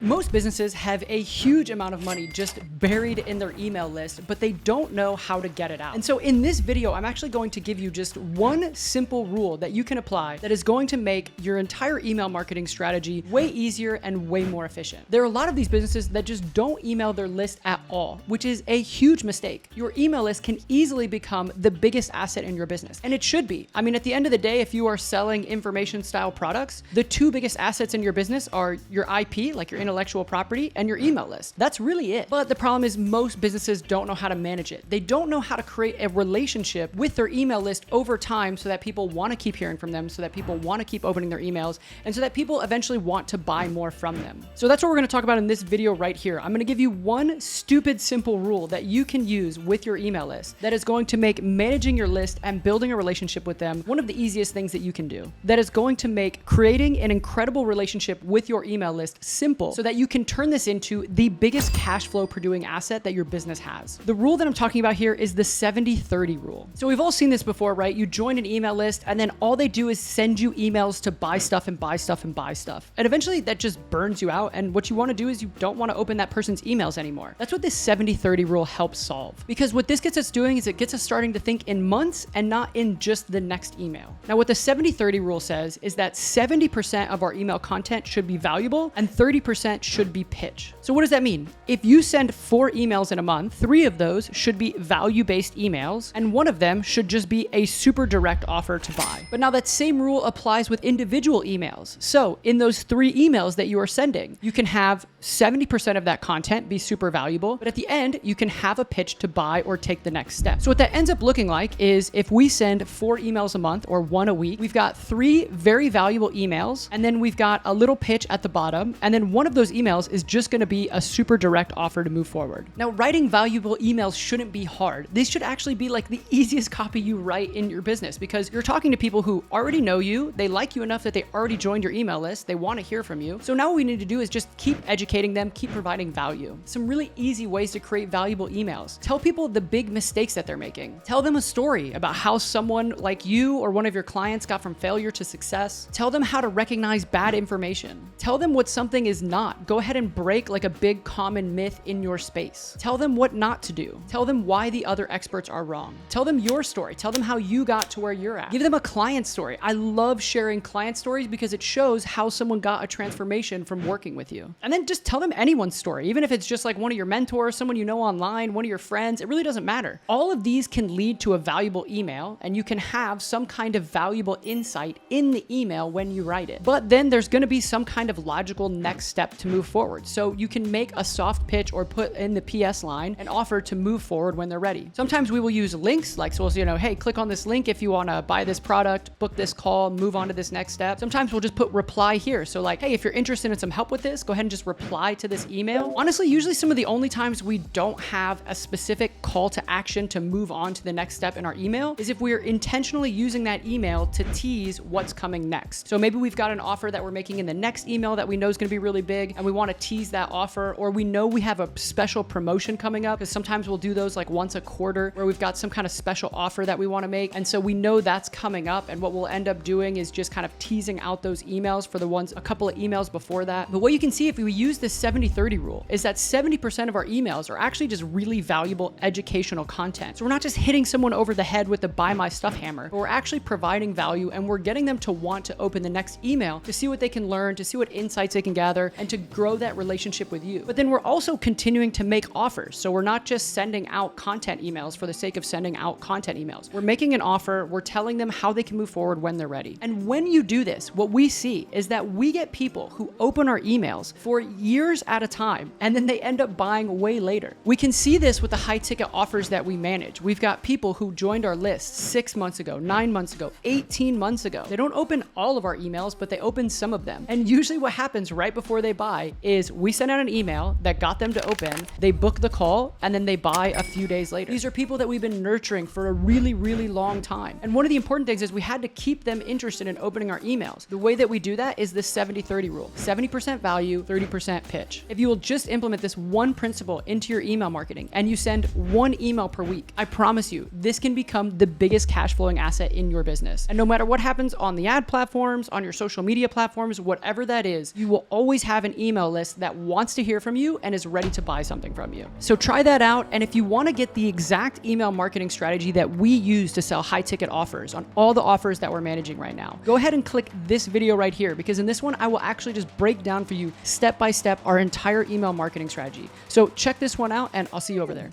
Most businesses have a huge amount of money just buried in their email list, but they don't know how to get it out. And so in this video, I'm actually going to give you just one simple rule that you can apply that is going to make your entire email marketing strategy way easier and way more efficient. There are a lot of these businesses that just don't email their list at all, which is a huge mistake. Your email list can easily become the biggest asset in your business, and it should be. I mean, at the end of the day, if you are selling information style products, the two biggest assets in your business are your IP, like your intellectual property, and your email list. That's really it. But the problem is most businesses don't know how to manage it. They don't know how to create a relationship with their email list over time so that people want to keep hearing from them, so that people want to keep opening their emails, and so that people eventually want to buy more from them. So that's what we're going to talk about in this video right here. I'm going to give you one stupid simple rule that you can use with your email list that is going to make managing your list and building a relationship with them one of the easiest things that you can do. That is going to make creating an incredible relationship with your email list simple so that you can turn this into the biggest cash flow producing asset that your business has. The rule that I'm talking about here is the 70-30 rule. So we've all seen this before, right? You join an email list and then all they do is send you emails to buy stuff and buy stuff and buy stuff. And eventually that just burns you out. And what you want to do is you don't want to open that person's emails anymore. That's what this 70-30 rule helps solve. Because what this gets us doing is it gets us starting to think in months and not in just the next email. Now, what the 70-30 rule says is that 70% of our email content should be valuable and 30% should be pitch. So what does that mean? If you send 4 emails in a month, 3 of those should be value-based emails, and 1 of them should just be a super direct offer to buy. But now that same rule applies with individual emails. So in those 3 emails that you are sending, you can have 70% of that content be super valuable, but at the end, you can have a pitch to buy or take the next step. So what that ends up looking like is if we send 4 emails a month or 1 a week, we've got 3 very valuable emails, and then we've got a little pitch at the bottom, and then one of those emails is just going to be a super direct offer to move forward. Now, writing valuable emails shouldn't be hard. This should actually be like the easiest copy you write in your business because you're talking to people who already know you, they like you enough that they already joined your email list, they want to hear from you. So now what we need to do is just keep educating them, keep providing value. Some really easy ways to create valuable emails. Tell people the big mistakes that they're making. Tell them a story about how someone like you or one of your clients got from failure to success. Tell them how to recognize bad information. Tell them what something is not. Go ahead and break like a big common myth in your space. Tell them what not to do. Tell them why the other experts are wrong. Tell them your story. Tell them how you got to where you're at. Give them a client story. I love sharing client stories because it shows how someone got a transformation from working with you. And then just tell them anyone's story, even if it's just like one of your mentors, someone you know online, one of your friends, it really doesn't matter. All of these can lead to a valuable email, and you can have some kind of valuable insight in the email when you write it. But then there's going to be some kind of logical next step to move forward. So you can make a soft pitch or put in the PS line an offer to move forward when they're ready. Sometimes we will use links, like, so we'll, hey, click on this link if you want to buy this product, book this call, move on to this next step. Sometimes we'll just put reply here. So like, hey, if you're interested in some help with this, go ahead and just reply to this email. Honestly, usually some of the only times we don't have a specific call to action to move on to the next step in our email is if we are intentionally using that email to tease what's coming next. So maybe we've got an offer that we're making in the next email that we know is going to be really big and we want to tease that offer, or we know we have a special promotion coming up because sometimes we'll do those like once a quarter where we've got some kind of special offer that we want to make. And so we know that's coming up, and what we'll end up doing is just kind of teasing out those emails for the ones a couple of emails before that. But what you can see if we use this 70-30 rule is that 70% of our emails are actually just really valuable educational content. So we're not just hitting someone over the head with the buy my stuff hammer, but we're actually providing value, and we're getting them to want to open the next email to see what they can learn, to see what insights they can gather, and to grow that relationship with you. But then we're also continuing to make offers. So we're not just sending out content emails for the sake of sending out content emails. We're making an offer. We're telling them how they can move forward when they're ready. And when you do this, what we see is that we get people who open our emails for years at a time, and then they end up buying way later. We can see this with the high ticket offers that we manage. We've got people who joined our list 6 months ago, 9 months ago, 18 months ago. They don't open all of our emails, but they open some of them. And usually what happens right before they buy is we send out an email that got them to open, they book the call, and then they buy a few days later. These are people that we've been nurturing for a really, really long time. And one of the important things is we had to keep them interested in opening our emails. The way that we do that is the 70-30 rule. 70% value, 30% pitch. If you will just implement this one principle into your email marketing and you send 1 email per week, I promise you, this can become the biggest cash flowing asset in your business. And no matter what happens on the ad platforms, on your social media platforms, whatever that is, you will always have an an email list that wants to hear from you and is ready to buy something from you. So try that out. And if you want to get the exact email marketing strategy that we use to sell high ticket offers on all the offers that we're managing right now, go ahead and click this video right here, because in this one, I will actually just break down for you step by step our entire email marketing strategy. So check this one out and I'll see you over there.